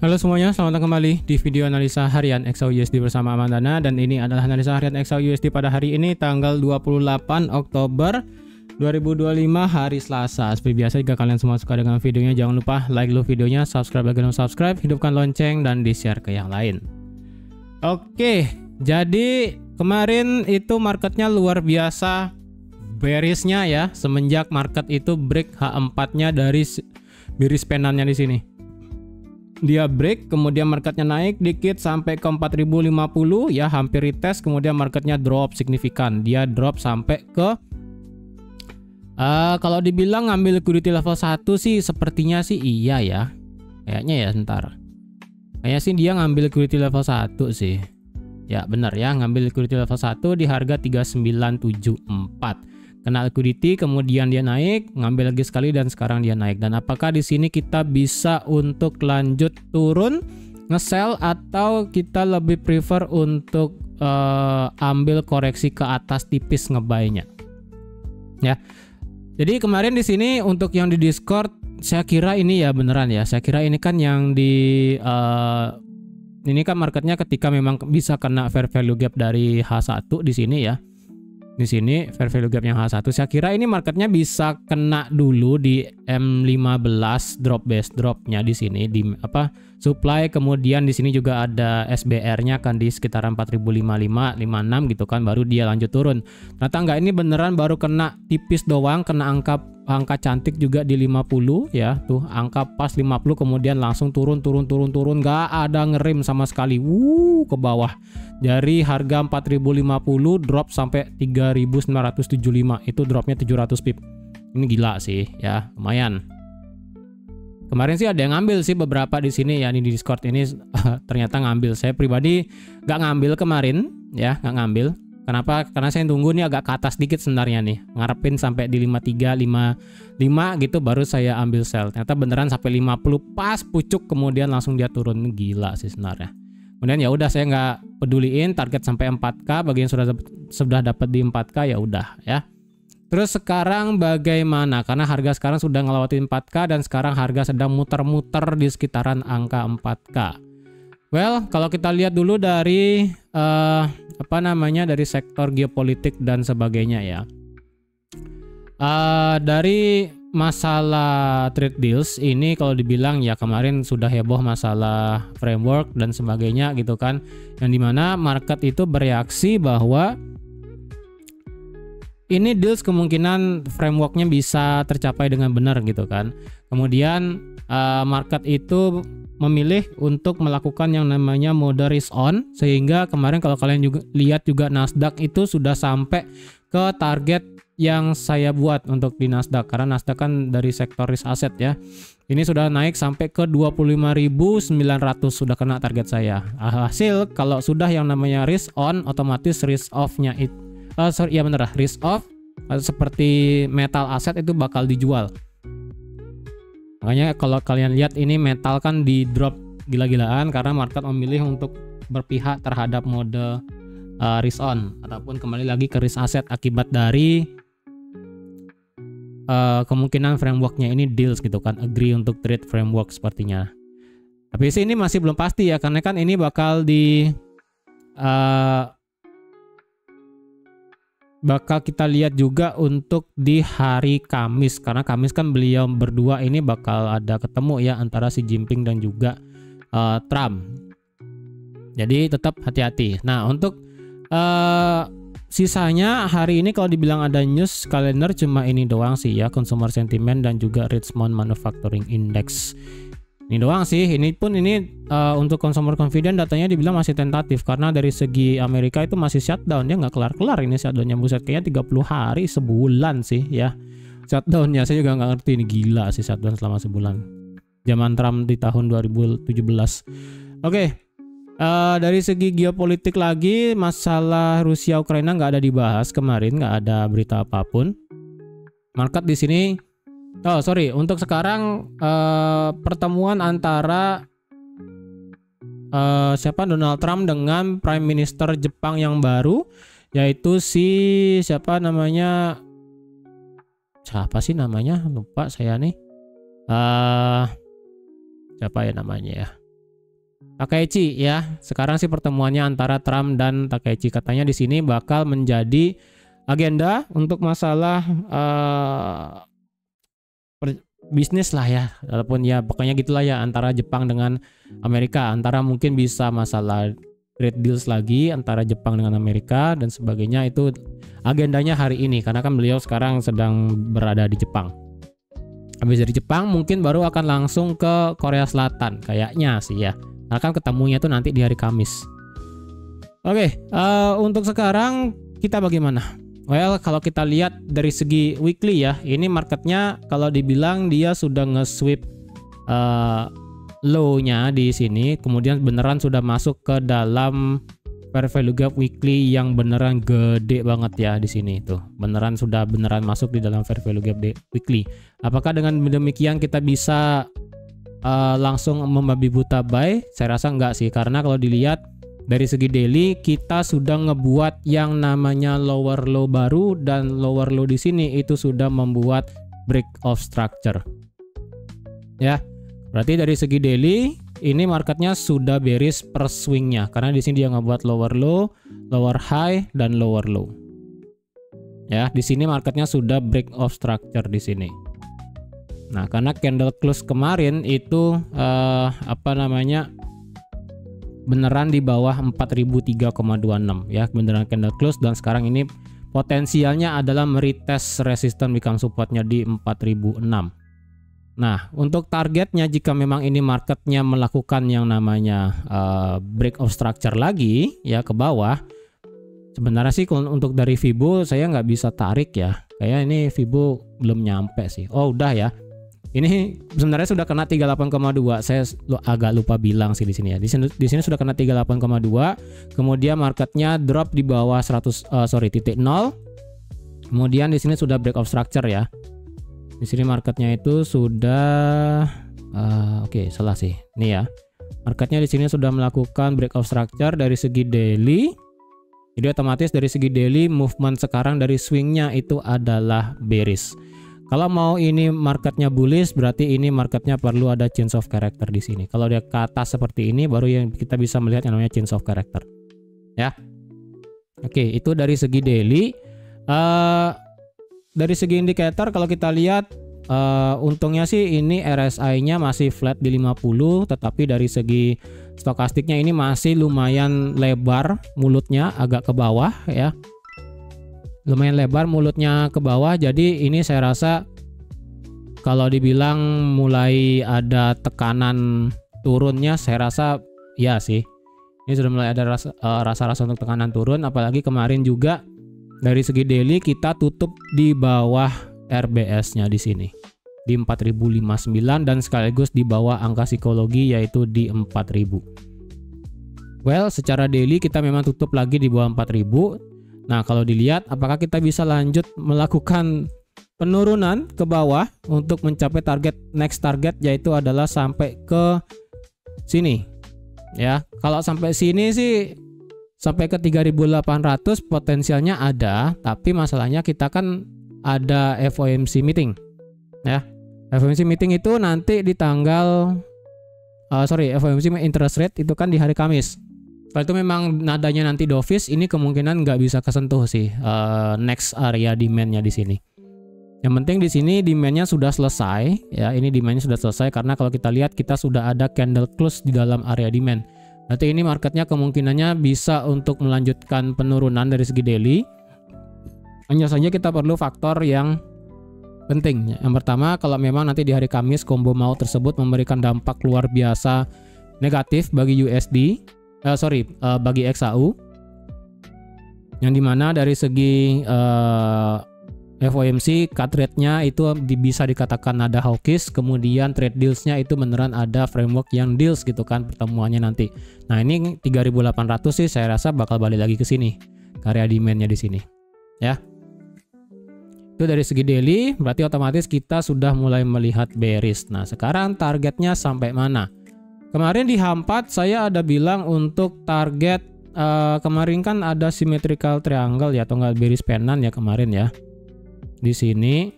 Halo semuanya, selamat datang kembali di video analisa harian XAUUSD bersama Amandana. Dan ini adalah analisa harian XAUUSD pada hari ini tanggal 28 Oktober 2025 hari Selasa. Seperti biasa, jika kalian semua suka dengan videonya, jangan lupa like dulu videonya, subscribe bagi yang belum subscribe, hidupkan lonceng, dan di-share ke yang lain. Oke, jadi kemarin itu marketnya luar biasa bearishnya ya, semenjak market itu break H4-nya dari bearish penannya di sini. Dia break, kemudian marketnya naik dikit sampai ke 4050 ya, hampir retest, kemudian marketnya drop signifikan. Dia drop sampai ke kalau dibilang ngambil liquidity level 1 sih sepertinya sih iya ya. Kayaknya ya, sebentar. Kayaknya sih dia ngambil liquidity level 1 sih. Ya benar ya, ngambil liquidity level 1 di harga 3974. Kena liquidity, kemudian dia naik, ngambil lagi sekali, dan sekarang dia naik. Dan apakah di sini kita bisa untuk lanjut turun, nge-sell, atau kita lebih prefer untuk ambil koreksi ke atas tipis ngebuy-nya? Ya. Jadi kemarin di sini untuk yang di Discord, saya kira ini ya beneran ya. Saya kira ini kan yang di ini kan marketnya ketika memang bisa kena fair value gap dari H1 di sini ya. Di sini fair value gap yang H1, saya kira ini marketnya bisa kena dulu di M15 drop base dropnya di sini di apa supply, kemudian di sini juga ada SBR-nya kan di sekitaran 4055 56 gitu kan, baru dia lanjut turun. Ternyata enggak, ini beneran baru kena tipis doang, kena angka cantik juga di 50 ya, tuh angka pas 50, kemudian langsung turun nggak ada ngerim sama sekali, ke bawah dari harga 4050 drop sampai 3975, itu dropnya 700 pip. Ini gila sih ya, lumayan. Kemarin sih ada yang ngambil sih beberapa di sini ya, di Discord ini ternyata ngambil. Saya pribadi nggak ngambil kemarin ya, nggak ngambil. Kenapa? Karena saya tunggu nih agak ke atas dikit sebenarnya nih, ngarepin sampai di 53 55 gitu baru saya ambil sell. Ternyata beneran sampai 50 pas pucuk, kemudian langsung dia turun. Gila sih sebenarnya. Kemudian ya udah, saya nggak peduliin, target sampai 4K, bagi yang sudah dapat di 4K ya udah ya. Terus sekarang bagaimana? Karena harga sekarang sudah ngelewatin 4K dan sekarang harga sedang muter-muter di sekitaran angka 4K. Well, kalau kita lihat dulu dari dari sektor geopolitik dan sebagainya ya. Dari masalah trade deals ini, kalau dibilang ya kemarin sudah heboh masalah framework dan sebagainya gitu kan, yang dimana market itu bereaksi bahwa ini deals kemungkinan frameworknya bisa tercapai dengan benar gitu kan. Kemudian market itu memilih untuk melakukan yang namanya mode risk on, sehingga kemarin kalau kalian juga lihat juga Nasdaq itu sudah sampai ke target yang saya buat untuk di Nasdaq, karena Nasdaq kan dari sektor risk asset ya. Ini sudah naik sampai ke 25.900, sudah kena target saya. Hasil kalau sudah yang namanya risk on, otomatis risk off-nya itu risk off seperti metal aset itu bakal dijual. Makanya kalau kalian lihat ini metal kan di drop gila-gilaan karena market memilih untuk berpihak terhadap mode risk on ataupun kembali lagi ke risk asset akibat dari kemungkinan frameworknya ini deals gitu kan, agree untuk trade framework sepertinya. Tapi sih ini masih belum pasti ya, karena kan ini bakal bakal kita lihat juga untuk di hari Kamis, karena Kamis kan beliau berdua ini bakal ada ketemu ya antara Xi Jinping dan juga Trump. Jadi tetap hati-hati. Nah untuk sisanya hari ini kalau dibilang ada news kalender cuma ini doang sih ya, consumer sentiment dan juga Richmond Manufacturing Index. Ini doang sih. Ini pun untuk consumer confidence datanya dibilang masih tentatif, karena dari segi Amerika itu masih shutdown, dia nggak kelar-kelar ini shutdownnya, buset, kayaknya 30 hari sebulan sih ya shutdownnya. Saya juga nggak ngerti, ini gila sih shutdown selama sebulan, zaman Trump di tahun 2017. Oke. Dari segi geopolitik lagi, masalah Rusia Ukraina nggak ada dibahas kemarin, nggak ada berita apapun. Market di sini untuk sekarang pertemuan antara Donald Trump dengan Prime Minister Jepang yang baru, yaitu siapa sih namanya, lupa saya nih. Siapa ya namanya ya, Takeichi ya. Sekarang sih pertemuannya antara Trump dan Takeichi, katanya di sini bakal menjadi agenda untuk masalah bisnis lah ya, walaupun ya pokoknya gitulah ya, antara Jepang dengan Amerika, antara mungkin bisa masalah trade deals lagi antara Jepang dengan Amerika dan sebagainya. Itu agendanya hari ini karena kan beliau sekarang sedang berada di Jepang. Habis dari Jepang mungkin baru akan langsung ke Korea Selatan kayaknya sih ya, karena kan ketemunya tuh nanti di hari Kamis. Oke, untuk sekarang kita bagaimana? Well, kalau kita lihat dari segi weekly ya, ini marketnya kalau dibilang dia sudah nge-sweep low-nya di sini, kemudian beneran sudah masuk ke dalam fair value gap weekly yang beneran gede banget ya di sini tuh. Beneran masuk di dalam fair value gap weekly. Apakah dengan demikian kita bisa langsung membabi buta buy? Saya rasa enggak sih, karena kalau dilihat dari segi daily kita sudah ngebuat yang namanya lower low baru, dan lower low di sini itu sudah membuat break of structure. Ya, berarti dari segi daily ini marketnya sudah bearish per swingnya, karena di sini dia ngebuat lower low, lower high, dan lower low. Ya, di sini marketnya sudah break of structure di sini. Nah, karena candle close kemarin itu beneran di bawah 4003,26 ya, beneran candle close, dan sekarang ini potensialnya adalah meretest resistance become supportnya di 4006. Nah, untuk targetnya jika memang ini marketnya melakukan yang namanya break of structure lagi ya ke bawah, sebenarnya sih untuk dari Fibo saya nggak bisa tarik ya, kayak ini Fibo belum nyampe sih. Oh udah ya, ini sebenarnya sudah kena 38,2. Saya agak lupa bilang sih di sini ya. Di sini sudah kena 38,2. Kemudian marketnya drop di bawah 0. Kemudian di sini sudah break of structure ya. Di sini marketnya itu sudah oke, salah sih. Ini ya. Marketnya di sini sudah melakukan break of structure dari segi daily. Jadi otomatis dari segi daily movement sekarang dari swingnya itu adalah bearish. Kalau mau ini marketnya bullish, berarti ini marketnya perlu ada change of character di sini. Kalau dia ke atas seperti ini, baru yang kita bisa melihat yang namanya change of character. Ya, oke, itu dari segi daily. Dari segi indikator, kalau kita lihat, untungnya sih ini RSI-nya masih flat di 50, tetapi dari segi stokastiknya ini masih lumayan lebar mulutnya, agak ke bawah ya. Lumayan lebar mulutnya ke bawah, jadi ini saya rasa kalau dibilang mulai ada tekanan turunnya, saya rasa ya sih, ini sudah mulai ada rasa-rasa untuk tekanan turun. Apalagi kemarin juga dari segi daily kita tutup di bawah RBS-nya di sini di 4059 dan sekaligus di bawah angka psikologi yaitu di 4000. Well, secara daily kita memang tutup lagi di bawah 4000. Nah, kalau dilihat apakah kita bisa lanjut melakukan penurunan ke bawah untuk mencapai next target yaitu adalah sampai ke sini. Ya, kalau sampai sini sih sampai ke 3800 potensialnya ada, tapi masalahnya kita kan ada FOMC meeting. Ya. FOMC meeting itu nanti di tanggal FOMC interest rate itu kan di hari Kamis. Kalau itu memang nadanya nanti dovish, ini kemungkinan nggak bisa kesentuh sih next area demand-nya di sini. Yang penting di sini demand-nya sudah selesai ya, ini demand-nya sudah selesai karena kalau kita lihat kita sudah ada candle close di dalam area demand. Berarti ini marketnya kemungkinannya bisa untuk melanjutkan penurunan dari segi daily. Hanya saja kita perlu faktor yang penting. Yang pertama, kalau memang nanti di hari Kamis combo mau tersebut memberikan dampak luar biasa negatif bagi USD. Bagi XAU, yang dimana dari segi FOMC cut rate-nya itu bisa dikatakan ada hawkish, kemudian trade deals-nya itu beneran ada framework yang deals gitu kan pertemuannya nanti. Nah, ini 3800 sih saya rasa bakal balik lagi ke sini, area demand-nya di sini. Ya. Itu dari segi daily, berarti otomatis kita sudah mulai melihat bearish. Nah, sekarang targetnya sampai mana? Kemarin di H4 saya ada bilang untuk target kemarin kan ada symmetrical triangle ya, atau enggak bearish pennant ya kemarin ya. Di sini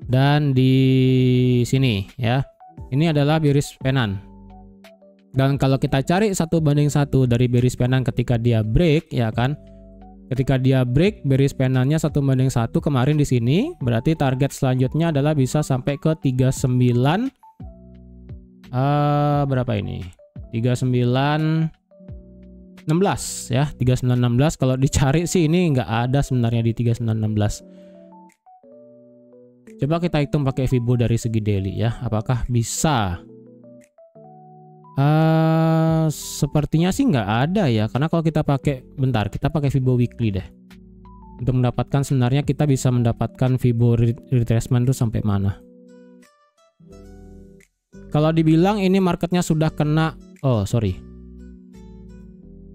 dan di sini ya. Ini adalah bearish pennant. Dan kalau kita cari 1:1 dari bearish span ketika dia break, ya kan? Ketika dia break bearish span-nya 1:1 kemarin di sini, berarti target selanjutnya adalah bisa sampai ke 39 berapa ini? 3916 ya, 3916. Kalau dicari sih ini nggak ada sebenarnya di 3916. Coba kita hitung pakai Fibo dari segi daily ya, apakah bisa? Sepertinya sih nggak ada ya, karena kalau kita pakai, bentar, kita pakai Fibo weekly deh. Untuk mendapatkan, sebenarnya kita bisa mendapatkan Fibo retracement tuh sampai mana? Kalau dibilang ini marketnya sudah kena,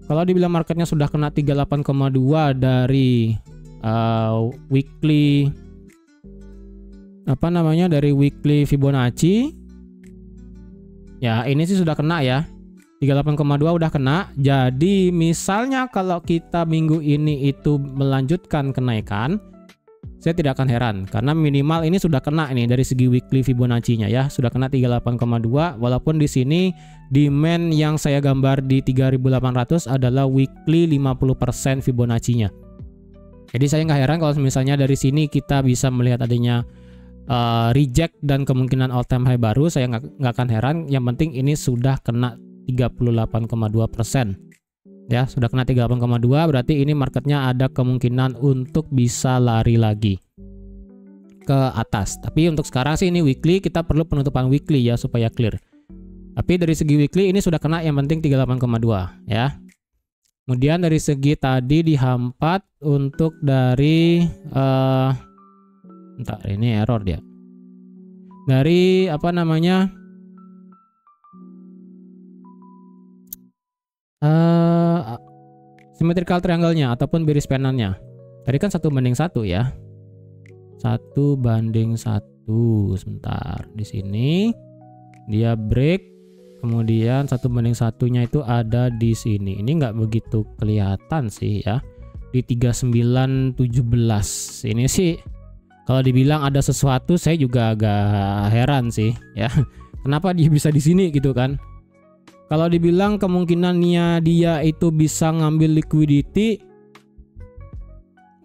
kalau dibilang marketnya sudah kena 38,2 dari weekly, apa namanya, dari weekly Fibonacci, ya ini sih sudah kena ya, 38,2 udah kena. Jadi misalnya kalau kita minggu ini itu melanjutkan kenaikan, saya tidak akan heran karena minimal ini sudah kena ini dari segi weekly Fibonacci-nya ya, sudah kena 38,2. Walaupun di sini demand yang saya gambar di 3800 adalah weekly 50% Fibonacci-nya. Jadi saya nggak heran kalau misalnya dari sini kita bisa melihat adanya reject dan kemungkinan all time high baru. Saya nggak akan heran. Yang penting ini sudah kena 38,2%. Ya, sudah kena 38,2, berarti ini marketnya ada kemungkinan untuk bisa lari lagi ke atas. Tapi untuk sekarang sih ini weekly, kita perlu penutupan weekly ya supaya clear. Tapi dari segi weekly ini sudah kena, yang penting 38,2 ya. Kemudian dari segi tadi di H4 untuk dari bentar, ini error dia. Dari apa namanya? Symmetrical triangle-nya ataupun bearish span-nya. Tadi kan 1:1 ya. 1:1. Sebentar. Di sini dia break, kemudian 1:1-nya itu ada di sini. Ini nggak begitu kelihatan sih ya. Di 3917. Ini sih kalau dibilang ada sesuatu, saya juga agak heran sih ya. Kenapa dia bisa di sini gitu kan? Kalau dibilang kemungkinannya dia itu bisa ngambil liquidity,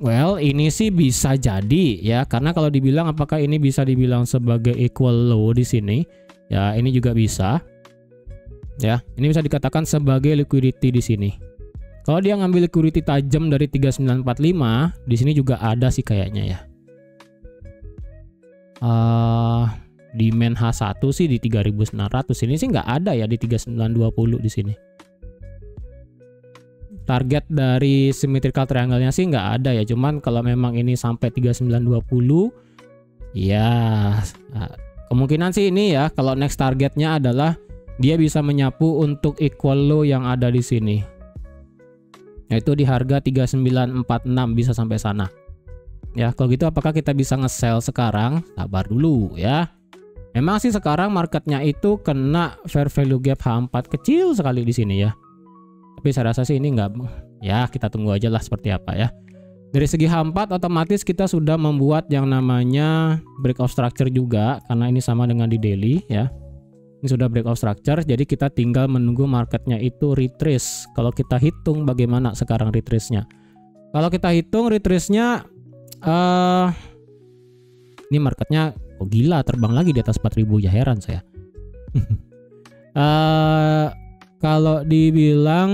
well, ini sih bisa jadi ya, karena kalau dibilang apakah ini bisa dibilang sebagai equal low di sini, ya ini juga bisa. Ya, ini bisa dikatakan sebagai liquidity di sini. Kalau dia ngambil liquidity tajam dari 3945, di sini juga ada sih kayaknya ya. Demand H1 sih di 3900, ini sih nggak ada ya di 3920 di sini. Target dari symmetrical triangle-nya sih nggak ada ya, cuman kalau memang ini sampai 3920 ya kemungkinan sih ini ya, kalau next targetnya adalah dia bisa menyapu untuk equal low yang ada di sini, yaitu di harga 3946, bisa sampai sana. Ya, kalau gitu apakah kita bisa nge-sell sekarang? Sabar dulu ya. Memang sih sekarang marketnya itu kena fair value gap H4 kecil sekali di sini ya. Tapi saya rasa sih ini nggak, ya kita tunggu aja lah seperti apa ya. Dari segi H4 otomatis kita sudah membuat yang namanya breakout structure juga, karena ini sama dengan di daily ya. Ini sudah breakout structure, jadi kita tinggal menunggu marketnya itu retrace. Kalau kita hitung bagaimana sekarang retrace-nya. Kalau kita hitung retrace-nya, ini marketnya gila terbang lagi di atas 4000 ya, heran saya. Kalau dibilang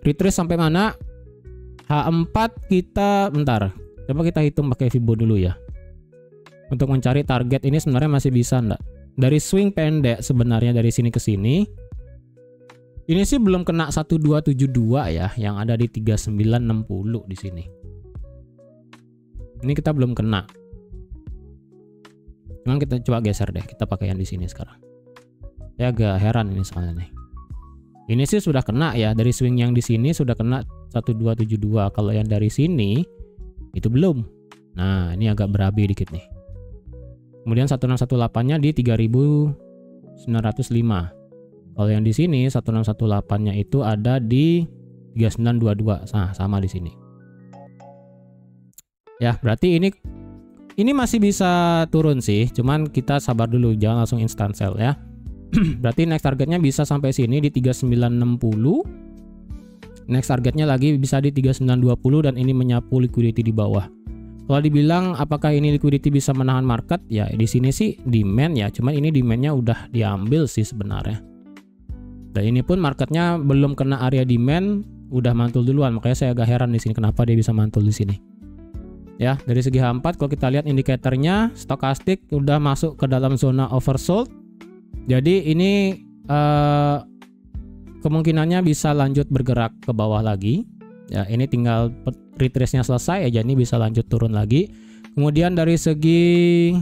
retrace sampai mana? H4 kita, bentar, coba kita hitung pakai Fibo dulu ya. Untuk mencari target ini sebenarnya masih bisa enggak? Dari swing pendek sebenarnya dari sini ke sini. Ini sih belum kena 1272 ya, yang ada di 3960 di sini. Ini kita belum kena. Cuman kita coba geser deh, kita pakai yang di sini sekarang. Saya agak heran ini soalnya nih. Ini sih sudah kena ya, dari swing yang di sini sudah kena 1272. Kalau yang dari sini itu belum. Nah, ini agak berabe dikit nih. Kemudian 1618-nya di 3905. Kalau yang di sini 1618-nya itu ada di 3922. Nah, sama di sini. Ya, berarti ini masih bisa turun sih, cuman kita sabar dulu, jangan langsung instant sell ya. Berarti next targetnya bisa sampai sini di 3960. Next targetnya lagi bisa di 3920 dan ini menyapu liquidity di bawah. Kalau dibilang apakah ini liquidity bisa menahan market, ya di sini sih demand ya, cuman ini demandnya udah diambil sih sebenarnya. Dan ini pun marketnya belum kena area demand, udah mantul duluan, makanya saya agak heran di sini kenapa dia bisa mantul di sini. Ya, dari segi H4 kalau kita lihat indikatornya, stokastik udah masuk ke dalam zona oversold. Jadi ini kemungkinannya bisa lanjut bergerak ke bawah lagi. Ya, ini tinggal retrace-nya selesai aja, ini bisa lanjut turun lagi. Kemudian dari segi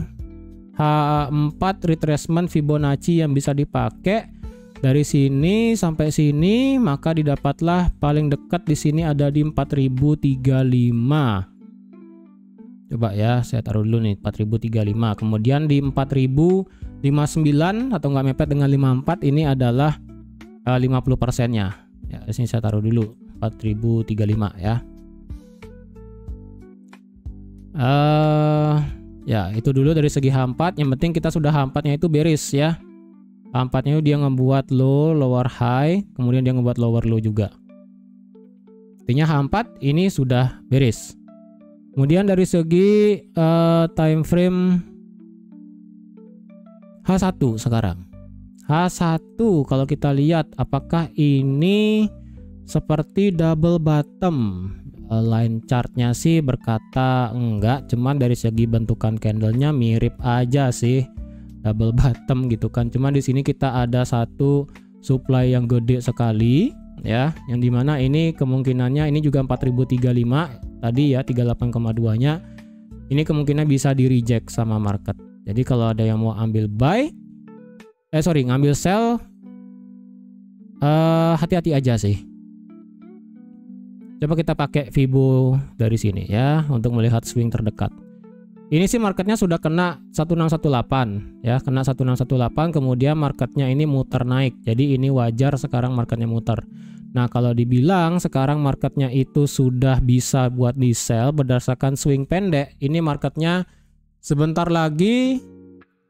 H4 retracement Fibonacci yang bisa dipakai dari sini sampai sini, maka didapatlah paling dekat di sini ada di 4035. Coba ya, saya taruh dulu nih 4035. Kemudian di 4059 atau nggak mepet dengan 54 ini adalah 50%-nya. Ya, di sini saya taruh dulu 4035 ya. Ya, itu dulu dari segi H4. Yang penting kita sudah H4-nya itu bearish ya. H4-nya dia ngebuat low, lower high, kemudian dia ngebuat lower low juga. Artinya H4 ini sudah bearish. Kemudian dari segi time frame H1 sekarang. H1 kalau kita lihat apakah ini seperti double bottom. Line chartnya sih berkata enggak, cuman dari segi bentukan candlenya mirip aja sih double bottom gitu kan. Cuman di sini kita ada satu supply yang gede sekali ya, yang dimana ini kemungkinannya ini juga 4035 tadi ya, 38,2 nya ini kemungkinan bisa di reject sama market. Jadi kalau ada yang mau ambil buy ngambil sell, hati-hati aja sih. Coba kita pakai Fibo dari sini ya untuk melihat swing terdekat. Ini sih marketnya sudah kena 1618 ya, kena 1618, kemudian marketnya ini muter naik. Jadi ini wajar sekarang marketnya muter. Nah, kalau dibilang sekarang marketnya itu sudah bisa buat di sell berdasarkan swing pendek, ini marketnya sebentar lagi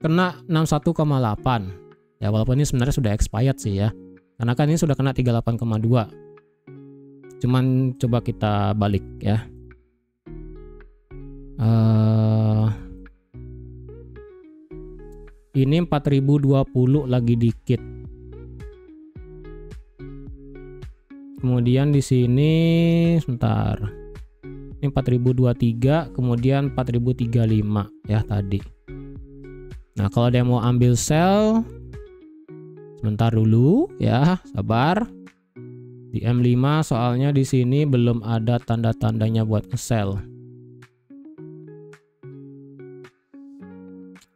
kena 61,8. Ya, walaupun ini sebenarnya sudah expired sih ya. Karena kan ini sudah kena 38,2. Cuman coba kita balik ya. Ini 4020 lagi dikit. Kemudian di sini sebentar. Ini 4023, kemudian 4035 ya tadi. Nah, kalau ada yang mau ambil sell, sebentar dulu ya, sabar. Di M5 soalnya di sini belum ada tanda-tandanya buat nge-sell.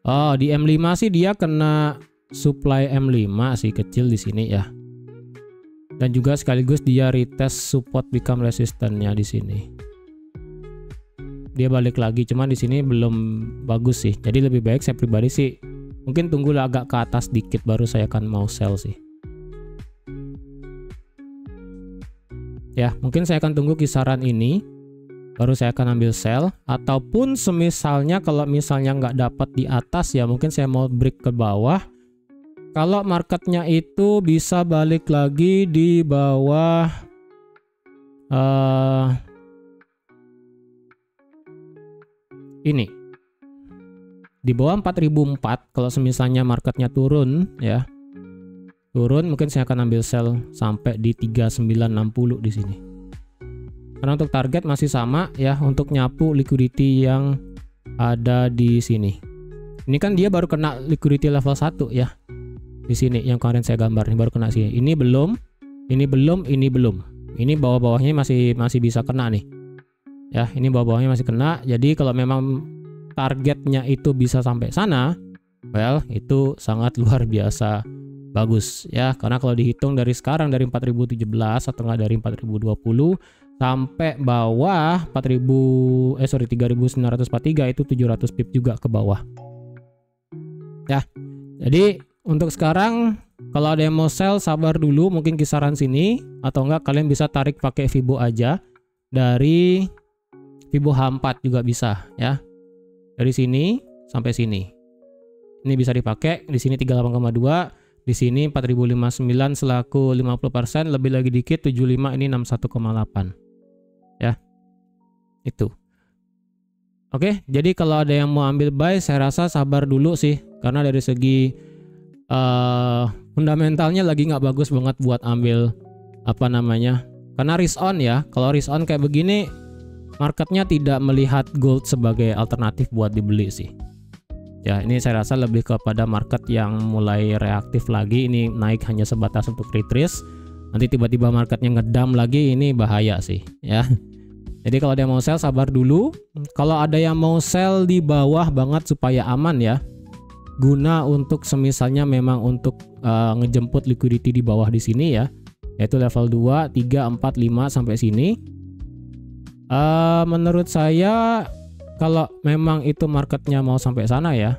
Oh, di M5 sih dia kena supply M5 sih kecil di sini ya. Dan juga sekaligus dia retest support become resistance-nya di sini. Dia balik lagi, cuman di sini belum bagus sih. Jadi lebih baik saya pribadi sih mungkin tunggu agak ke atas dikit baru saya akan mau sell sih. Ya, mungkin saya akan tunggu kisaran ini baru saya akan ambil sell, ataupun semisalnya kalau misalnya nggak dapat di atas ya mungkin saya mau break ke bawah. Kalau marketnya itu bisa balik lagi di bawah ini di bawah 4004, kalau semisalnya marketnya turun ya, turun mungkin saya akan ambil sell sampai di 3960 di sini. Karena untuk target masih sama ya, untuk nyapu liquidity yang ada di sini. Ini kan dia baru kena liquidity level 1 ya. Di sini yang kemarin saya gambar ini baru kena sini. Ini belum, ini belum, ini belum. Ini bawah-bawahnya masih bisa kena nih. Ya, ini bawah-bawahnya masih kena. Jadi kalau memang targetnya itu bisa sampai sana, well, itu sangat luar biasa bagus ya, karena kalau dihitung dari sekarang dari 4017 atau enggak dari 4020 sampai bawah 3943 itu 700 pip juga ke bawah. Ya. Jadi untuk sekarang kalau ada yang mau sell sabar dulu, mungkin kisaran sini atau enggak kalian bisa tarik pakai Fibo aja. Dari Fibo H4 juga bisa ya. Dari sini sampai sini. Ini bisa dipakai di sini 38,2. Di sini 4059 selaku 50%, lebih lagi dikit 75, ini 61,8. Ya. Itu. Oke, jadi kalau ada yang mau ambil buy, saya rasa sabar dulu sih, karena dari segi fundamentalnya lagi nggak bagus banget buat ambil apa namanya. Karena risk on ya. Kalau risk on kayak begini, marketnya tidak melihat gold sebagai alternatif buat dibeli sih. Ya, ini saya rasa lebih kepada market yang mulai reaktif lagi. Ini naik hanya sebatas untuk retrace. Nanti tiba-tiba marketnya ngedam lagi, ini bahaya sih ya. Jadi kalau ada yang mau sell, sabar dulu. Kalau ada yang mau sell di bawah banget supaya aman ya, guna untuk semisalnya memang untuk ngejemput liquidity di bawah di sini ya, yaitu level 2, 3, 4, 5 sampai sini. Menurut saya kalau memang itu marketnya mau sampai sana ya,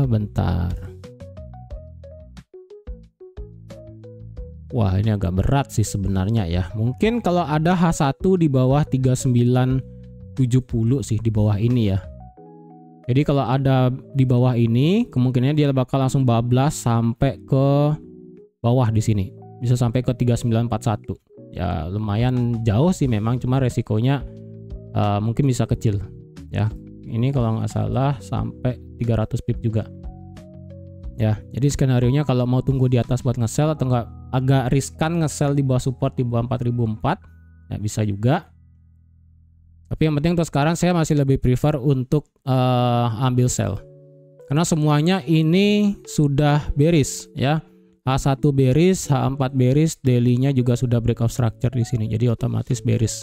bentar. Wah, ini agak berat sih sebenarnya ya. Mungkin kalau ada H1 di bawah 3970 sih, di bawah ini ya. Jadi kalau ada di bawah ini, kemungkinannya dia bakal langsung bablas sampai ke bawah di sini. Bisa sampai ke 3941. Ya lumayan jauh sih memang, cuma resikonya mungkin bisa kecil ya. Ini kalau nggak salah sampai 300 pip juga ya. Jadi skenario nya kalau mau tunggu di atas buat nge-sell, atau nggak agak riskan nge-sell di bawah support di bawah 4004 ya, bisa juga. Tapi yang penting untuk sekarang saya masih lebih prefer untuk ambil sell, karena semuanya ini sudah bearish ya. H1 bearish, H4 bearish, daily-nya juga sudah breakout structure di sini. Jadi otomatis bearish.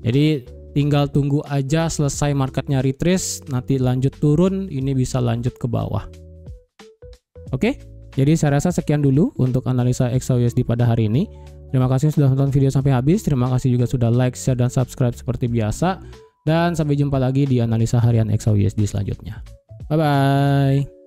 Jadi tinggal tunggu aja selesai marketnya retrace, nanti lanjut turun, ini bisa lanjut ke bawah. Oke, jadi saya rasa sekian dulu untuk analisa XAUSD pada hari ini. Terima kasih sudah nonton video sampai habis. Terima kasih juga sudah like, share, dan subscribe seperti biasa. Dan sampai jumpa lagi di analisa harian XAUSD selanjutnya. Bye-bye.